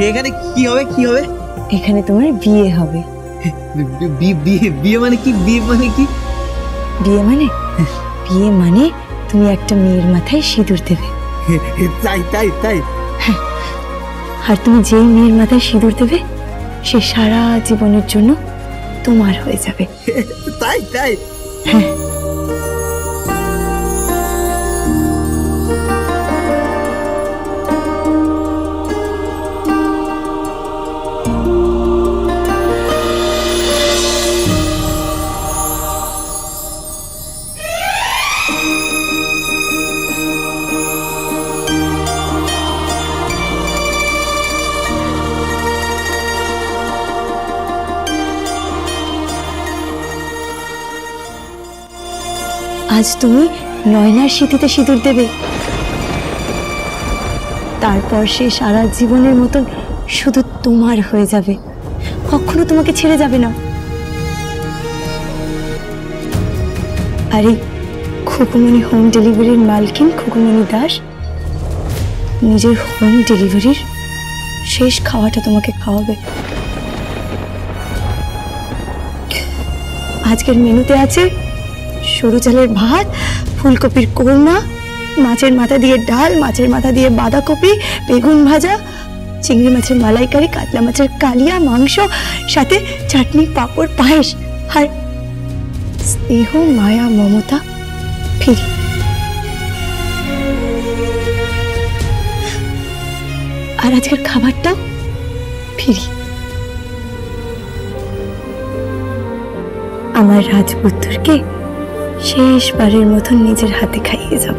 এখানে কি হবে কি হবে? এখানে তোমার বিয়ে হবে। বিয়ে মানে কি? বিয়ে মানে কি? বিয়ে মানে বিয়ে মানে তুমি একটা মেয়ের মাথায় সিঁদুর দেবে। তাই তাই তাই? হ্যাঁ, আর তুমি যেই মেয়ের মাথায় সিঁদুর দেবে সে সারা জীবনের জন্য তোমার হয়ে যাবে। তাই তাই? হ্যাঁ। আজ তুমি নয়নার স্মৃতিতে সিঁদুর দেবে, তারপর সে সারা জীবনের মতন শুধু তোমার হয়ে যাবে, কখনো তোমাকে ছেড়ে যাবে না। আরে খুকুমনি হোম ডেলিভারির মালকিন খুকুমনি দাস নিজের হোম ডেলিভারির শেষ খাওয়াটা তোমাকে খাওয়াবে। আজকের মেনুতে আছে সরু চালের ভাত, ফুলকপির কোরমা, মাছের মাথা দিয়ে ডাল, মাছের মাথা দিয়ে বাঁধাকপি, বেগুন ভাজা, চিংড়ি মাছের মালাইকারি, কাতলা মাছের কালিয়া, মাংস, সাথে চাটনি, পাঁপড়, পায়েস আর স্নেহ, মায়া, মমতা ফিরি। আর আজকের খাবারটাও ফিরি। আমার রাজপুত্রকে শেষবারের মতন নিজের হাতে খাইয়ে যাব।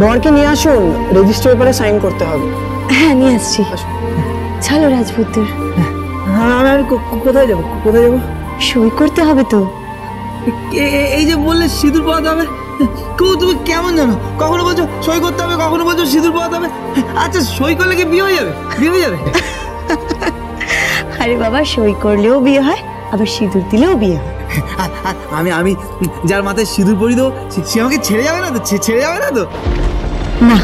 বরকে নিয়ে আসুন, রেজিস্টার পেপারে সাইন করতে হবে। হ্যাঁ, নিয়ে আসছি। চলো রাজপুত্র। হ্যাঁ, আমি কোথায় যাবো? কোথায় যাবো? সই করতে হবে তো। এই যে বললে সিঁদুর পরাতে হবে, তুমি কেমন জানো? কখনো বলছো সই করতে হবে, কখনো বলছো সিঁদুর পরাতে হবে। আচ্ছা, সই করলে কি বিয়ে হয়ে যাবে? বিয়ে হয়ে যাবে? আরে বাবা, সই করলেও বিয়ে হয়, আবার সিঁদুর দিলেও বিয়ে হয়। আমি যার মাথায় সিঁদুর পরিয়ে দেবো সে আমাকে ছেড়ে যাবে না তো? ছেড়ে যাবে না তো? না,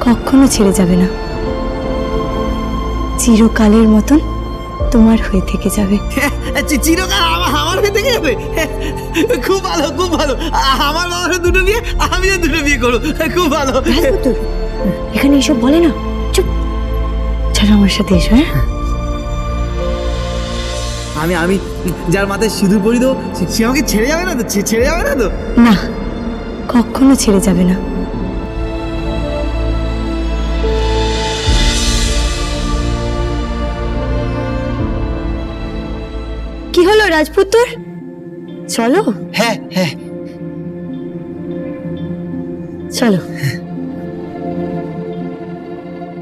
কখনো ছেড়ে যাবে না, চিরকালের মতন তোমার হয়ে থেকে যাবে। চিরকাল আমার হয়ে থেকে যাবে? খুব ভালো, খুব ভালো। আমার বাবার দুটো বিয়ে, আমিও দুটো বিয়ে করবো। খুব ভালো। এখানে এসব বলে না, চুপ। চলো আমার সাথে এসো। হ্যাঁ, আমি যার মাথায় সিঁদুর পরিয়ে দেবো সে আমাকে ছেড়ে যাবে না তো? ছেড়ে যাবে না তো? না, কখনো ছেড়ে যাবে না। কি হলো রাজপুত্র? চলো। হ্যাঁ হ্যাঁ, চলো।